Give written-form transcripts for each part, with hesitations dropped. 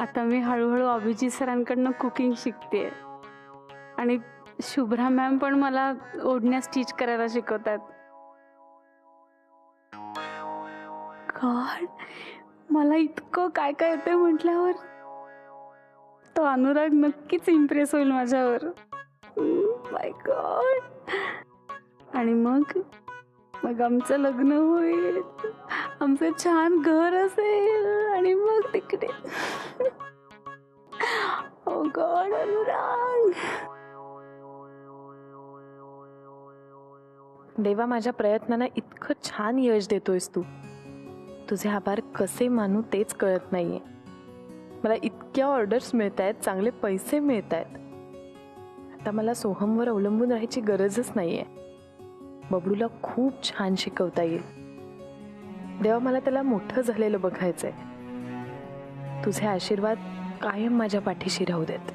आता मी हळूहळू अभिजित सरांकडनं कुकिंग शिकते आणि शुभ्रा मॅम पण मला ओढण्या स्टिच करायला शिकवतात. गॉड, मला इतकं काय काय येते म्हटल्यावर तो अनुराग नक्कीच इम्प्रेस होईल माझ्यावर. माय गॉड. आणि मग आमचं लग्न होईल, आमचं छान घर असेल आणि मग तिकडे ओ गॉड अनुराग. देवा, माझ्या प्रयत्नांना इतकं छान यश देतोयस तू. तुझे आभार कसे मानू तेच कळत नाहीये. मला इतक्या ऑर्डर्स मिळत आहेत, चांगले पैसे मिळत आहेत. आता मला सोहमवर अवलंबून राहायची गरजच नाहीये. बबलूला खूप छान शिकवता येईल. देवा, मला त्याला मोठं झालेलं बघायचंय. तुझे आशीर्वाद कायम माझ्या पाठीशी राहू देत.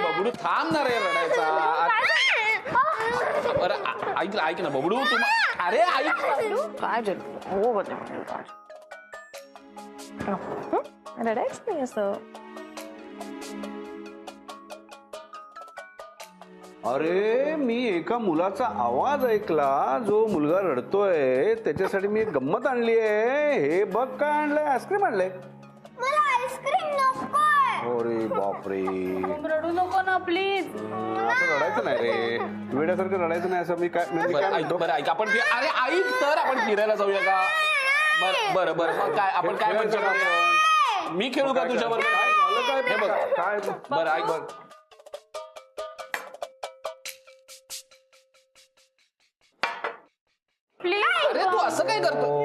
बबडू थांब ना रे रडायचा. अरे ऐक ना बबडू, अरे ऐक. काय हो रडायच नाही असं. अरे मी एका मुलाचा आवाज ऐकला, जो मुलगा रडतोय त्याच्यासाठी मी एक गंमत आणली आहे. हे बघ काय आणलंय, आईस्क्रीम आणलंय. मला आईस्क्रीम नकोय. अरे बापरे, रडू नको ना प्लीज. असं रडायचं नाही रे, वेड्यासारखं रडायचं नाही. असं मी काय बरं ऐक, आपण अरे ऐक तर आपण फिरायला जाऊया का? बरं मग काय आपण काय म्हणतो, मी खेळू का तुझ्या बरोबर? हे बघ काय बरं ऐक बघ. अरे तू असं काय करतो?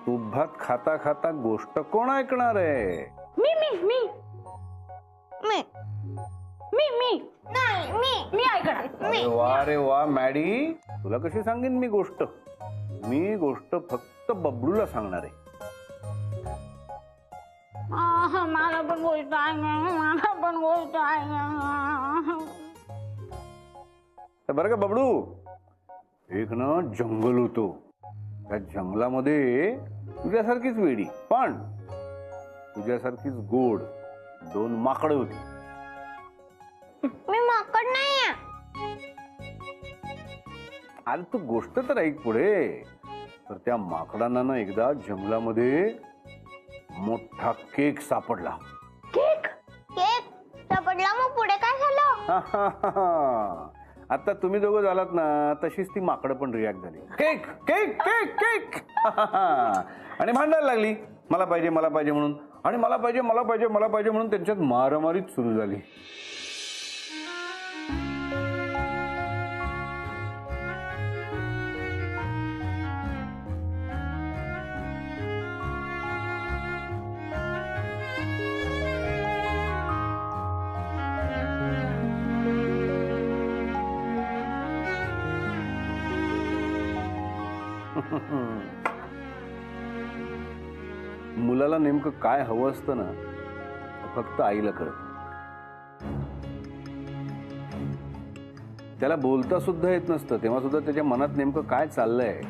तूप भात खाता खाता गोष्ट कोण ऐकणार आहे? मी ऐकणार. अरे वा रे वा मॅडी, तुला कशी सांगेन मी गोष्ट? मी गोष्ट फक्त बबलूला सांगणार आहे. मला पण गोष्ट आहे. बरं का बबडू, एक ना जंगल होतो. त्या जंगलामध्ये तुझ्यासारखीच वेडी पण तुझ्यासारखीच गोड 2 माकडं होती. मी माकड नाहीये. अरे तू गोष्ट तर ऐक पुढे. तर त्या माकडांना ना एकदा जंगलामध्ये मोठा केक सापडला. केक सापडला, मग पुढे काय झालं? आता तुम्ही दोघं झालात ना, तशीच ती माकडं पण रिॲक्ट झाली. केक केक केक केक आणि भांडायला लागली, मला पाहिजे मला पाहिजे म्हणून. आणि मला पाहिजे मला पाहिजे मला पाहिजे म्हणून त्यांच्यात मारामारीच सुरू झाली. मुलाला नेमकं काय हवं असतं ना, फक्त आईला कळतं. त्याला बोलता सुद्धा येत नसतं, तेव्हा सुद्धा त्याच्या मनात नेमकं काय चाललंय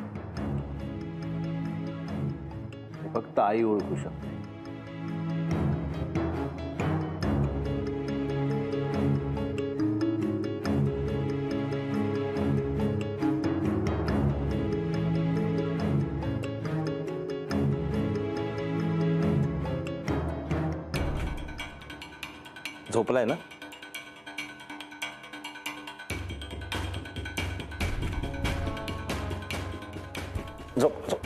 हे फक्त आई ओळखू शकते. झोपलाय ना? झोप झोप.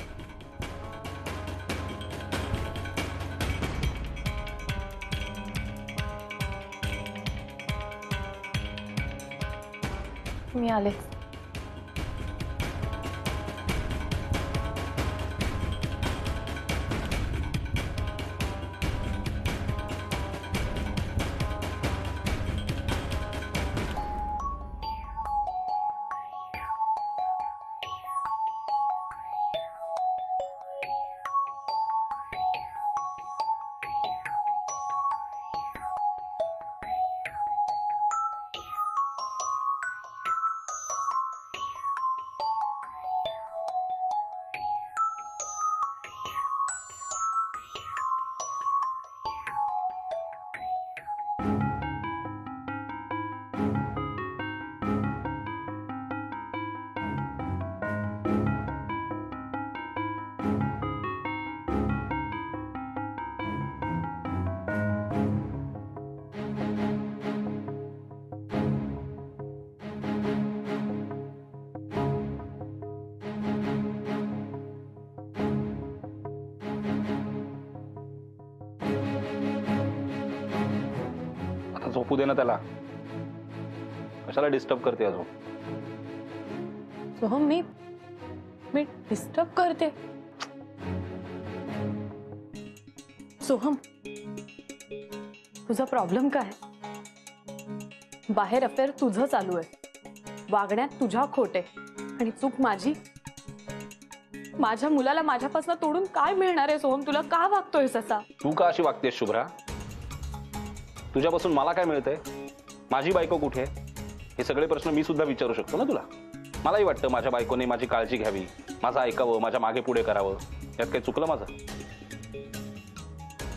मी आले. झोपू दे ना त्याला. कशाला डिस्टर्ब करते अजून? सोहम, मी डिस्टर्ब करते? सोहम, तुझा प्रॉब्लेम काय? बाहेर अफेअर तुझं चालू आहे, वागण्यात तुझ्या खोट आहे, आणि चूक माझी. माझ्या मुलाला माझ्यापासून तोडून काय मिळणार आहे सोहम? तुला का वागतोयस असा? तू का अशी वागतेस शुभ्रा? तुझ्यापासून मला काय मिळतंय? माझी बायको कुठे? हे सगळे प्रश्न मी सुद्धा विचारू शकतो ना तुला. मलाही वाटतं माझ्या बायकोने माझी काळजी घ्यावी, माझं ऐकावं, माझ्या मागे पुढे करावं. यात काही चुकलं माझं?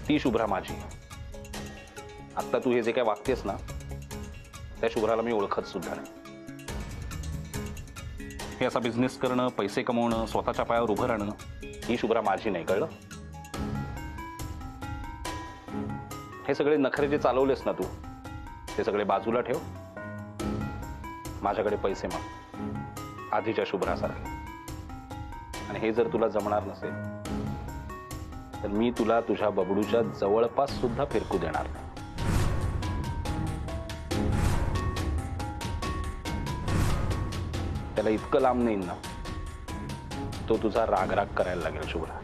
ती शुभ्रा माझी. आता तू हे जे काय वागतेस ना, त्या शुभ्राला मी ओळखत सुद्धा नाही. हे असा बिझनेस करणं, पैसे कमवणं, स्वतःच्या पायावर उभं राहणं, ही शुभ्रा माझी नाही, कळलं? हे सगळे नखरे जे चालवलेस ना तू, ते सगळे बाजूला ठेव. माझ्याकडे पैसे माग, आधीच्या शुभ्रासारखे. आणि हे जर तुला जमणार नसेल तर मी तुला तुझ्या बबडूच्या जवळपास सुद्धा फिरकू देणार नाही. त्याला इतकं लांब नेईन ना, तो तुझा राग करायला लागेल शुभ्रा.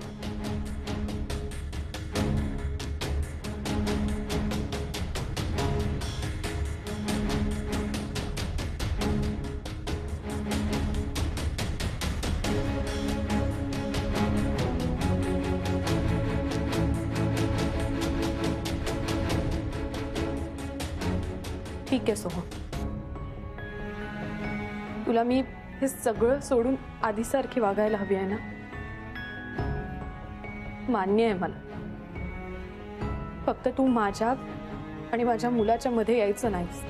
ठीक आहे सोहम, तुला मी हे सगळं सोडून आधीसारखी वागायला हवी आहे ना? मान्य आहे मला. फक्त तू माझ्या आणि माझ्या मुलाच्या मध्ये यायचं नाहीस.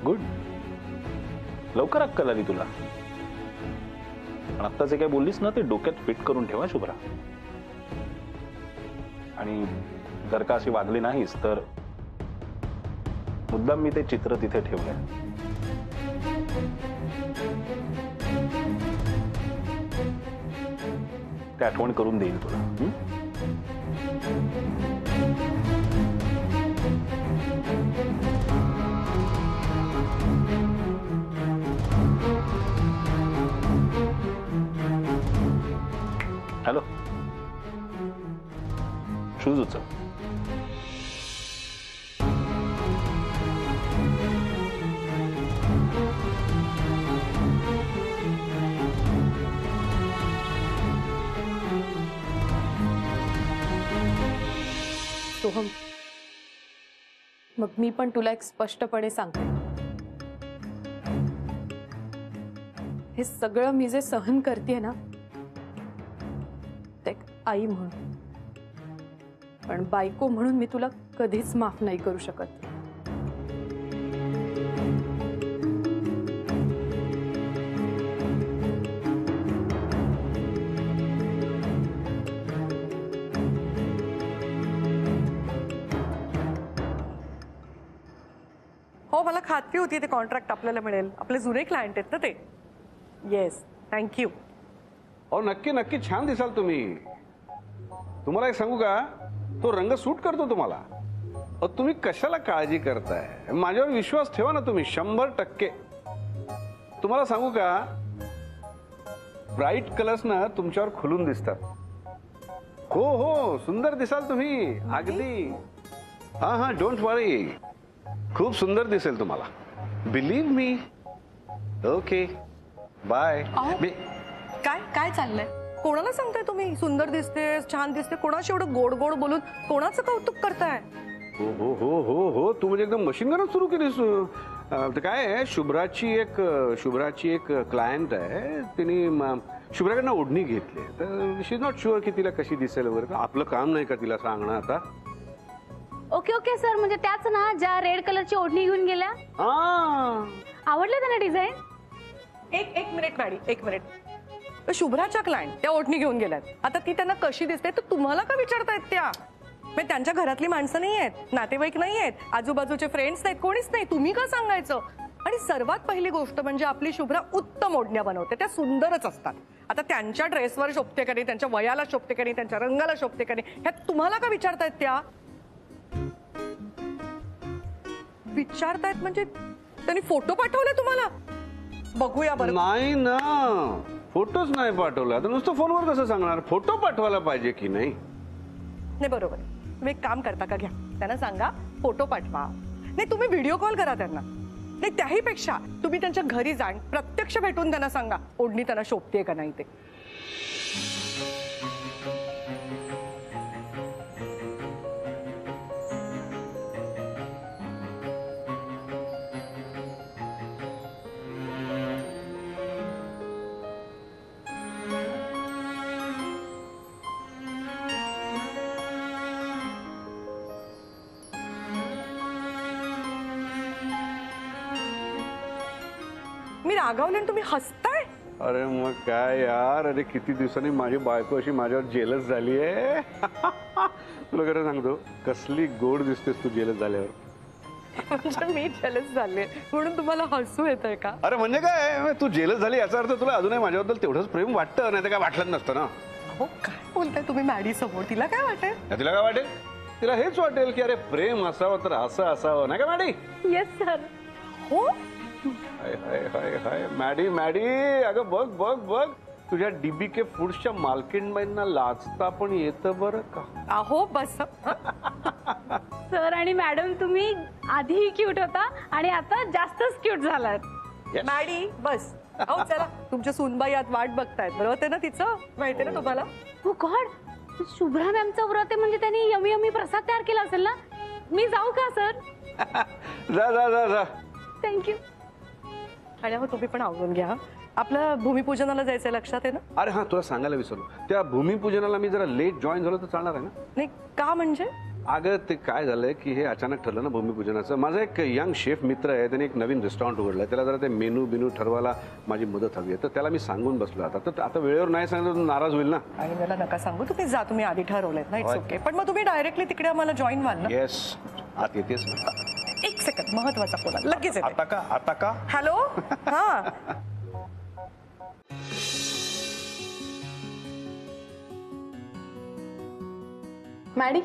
गुड, लवकर अक्कल आली तुला. पण आता जे काय बोललीस ना, ते डोक्यात फिट करून ठेवा शुभ्रा. आणि जर का अशी वागली नाहीस तर मुद्दाम मी ते चित्र तिथे ठेवलंय. ते आठवण करून देईल तुला. हॅलो, शूज उचल. सोहम, मग मी पण तुला एक स्पष्टपणे सांगते, हे सगळं मी जे सहन करते ना, ते आई म्हणून. पण बायको म्हणून मी तुला कधीच माफ नाही करू शकत. हो, मला खात्री होती ते कॉन्ट्रॅक्ट आपल्याला मिळेल. आपले जुने क्लायंट आहेत ना ते. Yes, thank you. हो, नक्की नक्की छान दिसाल तुम्ही. तुम्हाला एक सांगू का, तो रंग सूट करतो तुम्हाला. तुम्ही कशाला काळजी करताय? माझ्यावर विश्वास ठेवा ना तुम्ही, 100%. तुम्हाला सांगू का, ब्राईट कलर्स ना तुमच्यावर खुलून दिसतात. हो हो, सुंदर दिसाल तुम्ही अगदी. हा हा, डोंट वरी, खूप सुंदर दिसेल तुम्हाला. Believe me. Okay, bye. काय काय चाललंय? कोणाला सांगताय तुम्ही सुंदर दिसतेस, छान दिसते? कोणाशी एवढं गोड गोड बोलून कोणाचं कौतुक करताय? हो हो हो हो हो, तू म्हणजे एकदम मशीन गनच सुरू केलीस. तर काय आहे, शुभ्राची एक क्लायंट आहे. तिने शुभ्राकडनं ओढणी घेतली. तर शी इज नॉट शुअर की तिला कशी दिसेल वगैरे. आपलं काम नाही का तिला सांगणं आता? ओके ओके सर, म्हणजे त्याच ना ज्या रेड कलरची ओढणी घेऊन गेल्या. आवडलं त्यांना डिझाईन? एक मिनिट मॅडी, एक मिनिट. शुभ्राच्या क्लायंट त्या ओढणी घेऊन गेल्यात. आता ती त्यांना कशी दिसते तर तुम्हाला का विचारतायत? त्या त्यांच्या घरातली माणसं नाही आहेत, नातेवाईक नाही आहेत, आजूबाजूचे फ्रेंड्स नाहीत, कोणीच नाही. तुम्ही का सांगायचं? आणि सर्वात पहिली गोष्ट म्हणजे आपली शुभ्रा उत्तम ओढण्या बनवते, त्या सुंदरच असतात. आता त्यांच्या ड्रेसवर शोभते का नाही, त्यांच्या वयाला शोभते का नाही, त्यांच्या रंगाला शोभते का नाही, ह्यात तुम्हाला का विचारतायत त्या? विचारतायत म्हणजे त्यांनी फोटो पाठवले तुम्हाला? बघूया बरं. नाही ना, फोटोच नाही पाठवला. आता नुसतं फोनवर कसं सांगणार? फोटो पाठवायला पाहिजे की नाही? नाही बरोबर. तुम्ही एक काम करता का, घ्या त्यांना सांगा फोटो पाठवा. नाही तुम्ही व्हिडिओ कॉल करा त्यांना. नाही त्याही पेक्षा तुम्ही त्यांच्या घरी जाण प्रत्यक्ष भेटून त्यांना सांगा ओढणी त्यांना शोभते का नाही ते. मी रागावले आणि तुम्ही हसताय. अरे मग काय यार, अरे किती दिवसांनी माझी बायको अशी माझ्यावर जेलस झाली आहे. तुला खरं सांगतो, कसली गोड दिसतेस तू जेलस झाल्यावर. म्हणजे मी जेलस झाले म्हणून तुम्हाला हसू येत आहे का? अरे म्हणजे काय, तू जेलस झाली याचा अर्थ तुला अजूनही माझ्याबद्दल तेवढंच प्रेम वाटतं, नाही तर काय वाटलं नसतं ना. हो काय बोलताय तुम्ही मॅडी समोर? तिला काय वाटेल? तिला काय वाटेल? तिला हेच वाटेल की अरे प्रेम असावं तर असं असावं, नाही का मॅडी? Yes sir. हो हाय हाय हाय हाय मॅडी मॅडी, अगं बघ बघ बघ, तुझ्या डीबीके फूड्सच्या मालकीणबाईंना लाजता पण येतं बरं का. अहो बस. सर आणि मॅडम तुम्ही आधीही क्यूट होता आणि आता जास्तच क्यूट झालात. मॅडी बस. अहो चला, तुमच्या सूनबाई आत वाट बघतायत. व्रत आहे ना तिचं, माहितीये ना तुम्हाला? हो गॉड, शुभ्रा मॅमचं व्रत आहे म्हणजे त्यांनी यमी यमी प्रसाद तयार केला असेल ना. मी जाऊ का सर? जा जा जा जा. थँक्यू. आणि हो तुम्ही पण आवडून घ्या. आपलं भूमिपूजनाला जायचं लक्षात आहे ना? अरे हा, तुला सांगायला विसरलो, त्या भूमिपूजनाला मी जरा लेट जॉईन झालो तर चालणार आहे ना? नाही का म्हणजे? अगं ते काय झालंय की हे अचानक ठरलं ना भूमिपूजनाचं. माझा एक यंग शेफ मित्र आहे, त्याने एक नवीन रेस्टॉरंट उघडलंय. त्याला जरा ते मेनू बिनू ठरवायला माझी मदत हवी आहे, तर त्याला मी सांगून बसलो. आता वेळेवर नाही सांगितलं तर नाराज होईल ना. आणि मला नका सांगू, तुम्ही जा, तुम्ही आधी ठरवलेत ना. It's okay. पण मग तुम्ही डायरेक्टली तिकडे आम्हाला जॉईन व्हाल ना? येस, आत येतेस ना? एक सेकंड, महत्वाचा फोन आला, लगेच येते. आता का? आता का? हॅलो. हा Maddy,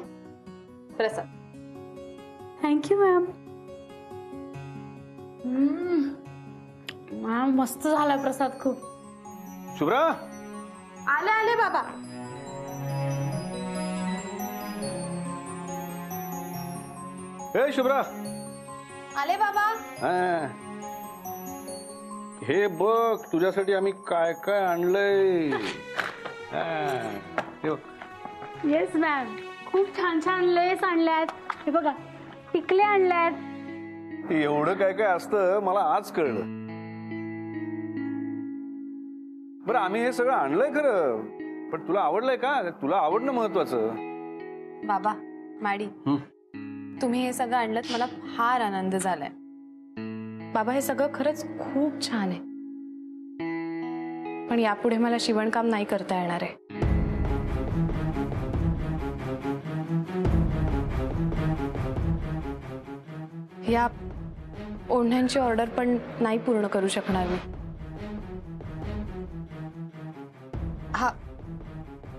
Prasad. Thank you ma'am. Ma'am मस्त झाला प्रसाद खूप. शुभ्रा, आले आले बाबा. हे शुभ्रा. आले बाबा. हा. हे बघ तुझ्यासाठी आम्ही काय काय आणलंय. हा. हे बघ. येस मॅम, खूप छान छान लेस आणल्यात. हे बघा, टिकले आणल्यात. एवढं काय काय असतं मला आज कळलं. बरं, आम्ही हे सगळं आणलंय खरं, पण तुला आवडलंय का? तुला आवडणं महत्वाचं. बाबा, मॅडी, तुम्ही हे सगळं आणलं मला फार आनंद झालाय. बाबा, हे सगळं खरंच खूप छान आहे, पण यापुढे मला शिवणकाम नाही करता येणार आहे. या ओढण्यांची ऑर्डर पण नाही पूर्ण करू शकणार मी.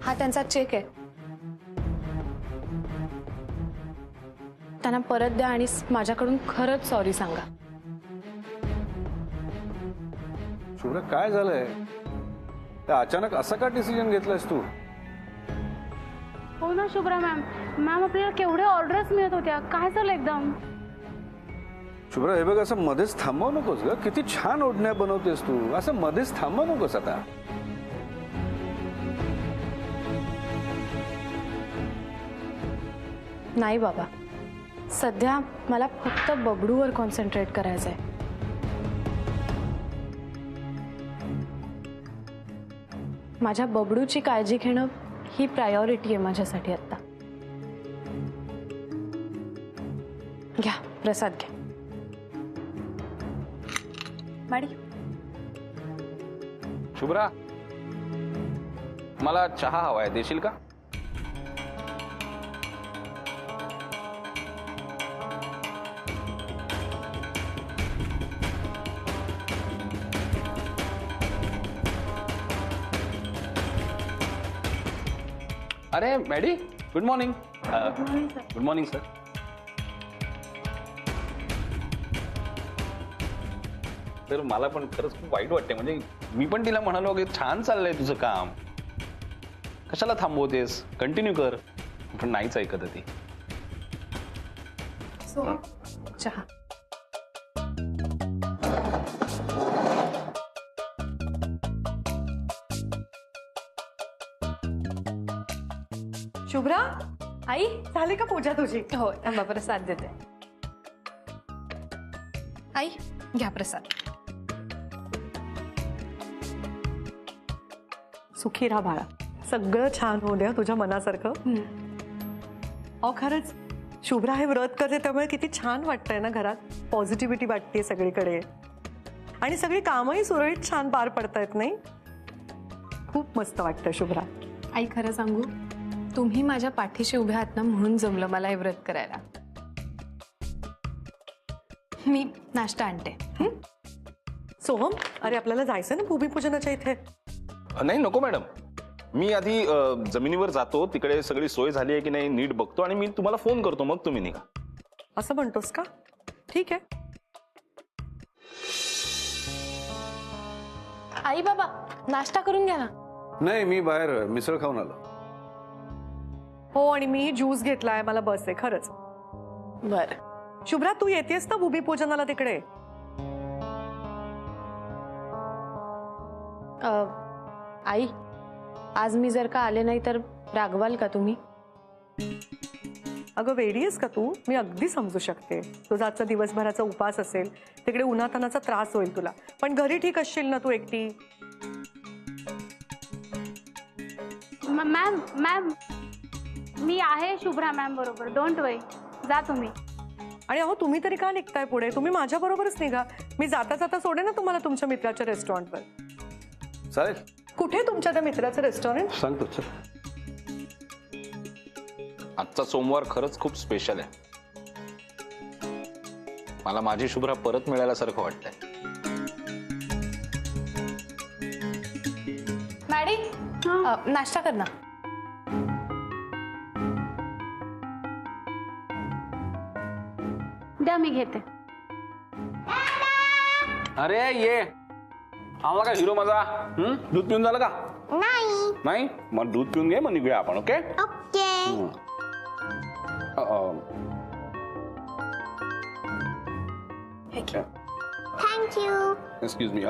हा त्यांचा चेक आहे, त्यांना परत द्या आणि माझ्याकडून खरंच सॉरी सांगा. शुभ्रा, काय झालंय? अचानक असं का डिसिजन घेतलंयस तू? हो ना शुभ्रा मॅम. मॅम आपल्याला केवढे ऑर्डर्स मिळत होत्या, काय झालं एकदम? शुभ्रा, हे बघ, असं मध्येच थांबवू नकोस ग. किती छान ओढण्या बनवतेस तू, असं मध्येच थांबवू नकोस आता. नाही बाबा, सध्या मला फक्त बबडूवर कॉन्सन्ट्रेट करायचंय. माझ्या बबडूची काळजी घेणं ही प्रायोरिटी आहे माझ्यासाठी आता. घ्या प्रसाद, घ्या. मॅडी, शुभ्रा, मला चहा हवाय, देशील का? अरे Maddy, good morning. Good morning sir. तर मला पण खरंच खूप वाईट वाटते. म्हणजे मी पण तिला म्हणालो की छान चाललंय तुझं काम, कशाला थांबवतेस, कंटिन्यू कर, पण नाहीच ऐकत आहे ती. चहा. शुभ्रा, आई झाली का पूजा तुझी? हो थांबा प्रसाद देते. आई घ्या प्रसाद. सुखी राहा बाळा, सगळं छान होऊ द्या तुझ्या मनासारखं. अहो खरंच शुभ्रा हे व्रत करते त्यामुळे किती छान वाटतंय ना घरात. पॉझिटिव्हिटी वाटते सगळीकडे आणि सगळी कामही सुरळीत छान पार पडतायत. नाही, खूप मस्त वाटतं शुभ्रा. आई खरं सांगू, तुम्ही माझ्या पाठीशी उभ्या आहात ना म्हणून जमलं मला हे व्रत करायला. मी नाश्ता आणते. सोहम, अरे आपल्याला जायचं ना भूमिपूजनाच्या इथे. नाही नको मॅडम, मी आधी जमिनीवर जातो, तिकडे सगळी सोय झाली आहे की नाही नीट बघतो आणि मी तुम्हाला फोन करतो, मग तुम्ही निघा. असं म्हणतोस का? ठीक आहे. आई बाबा नाश्ता करून घ्या ना. नाही, मी बाहेर मिसळ खाऊन आलो. हो, आणि मी ज्यूस घेतलाय, मला बस आहे खरंच. बर. शुभ्रा तू येतेस ना भूमिपूजनाला तिकडे? आई आज मी जर का आले नाही तर रागवाल का तुम्ही? अगं वेडी आहेस का तू? मी अगदी समजू शकते. तुझा आजचा दिवसभराचा उपास असेल, तिकडे उन्हातानाचा त्रास होईल तुला, पण घरी ठीक असशील ना तू एकटी? मॅम मॅम मी आहे शुभ्रा मॅम बरोबर, डोंट वरी, जा तुम्ही. आणि अहो तुम्ही तरी का निघताय पुढे? तुम्ही माझ्या बरोबरच निघा. मी जाता जाता सोडे ना तुम्हाला तुमच्या मित्राच्या रेस्टॉरंटवर. चालेल, कुठे तुमच्या त्या मित्राचं रेस्टॉरंट? सांगतो. चल. आजचा सोमवार खरंच खूप स्पेशल आहे. मला माझी शुभ्रा परत मिळाल्यासारखं वाटतंय. मॅडी नाश्ता कर ना. द्या मी घेते. अरे ये, आला का हिरो माझा? दूध पिऊन झालं का? नाही, मग दूध पिऊन घे, मग निघूया आपण. Okay thank you. एक्सक्यूज मी,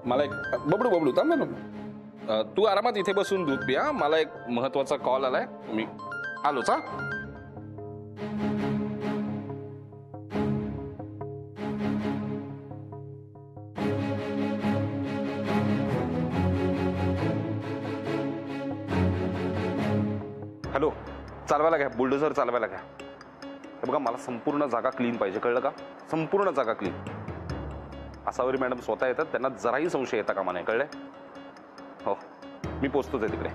मला एक बबडू थांब ना. तू आरामात इथे बसून दूध पिया, मला एक महत्वाचा कॉल आलाय, मी आलोच. हा हॅलो, चालवायला घ्या, बुलडोझर चालवायला घ्या. हे बघा, मला संपूर्ण जागा क्लीन पाहिजे, कळलं का? संपूर्ण जागा क्लीन. आसावरी मॅडम स्वतः येतात, त्यांना जराही संशय येता कामा नाही, कळलंय? हो, मी पोचतोच आहे तिकडे.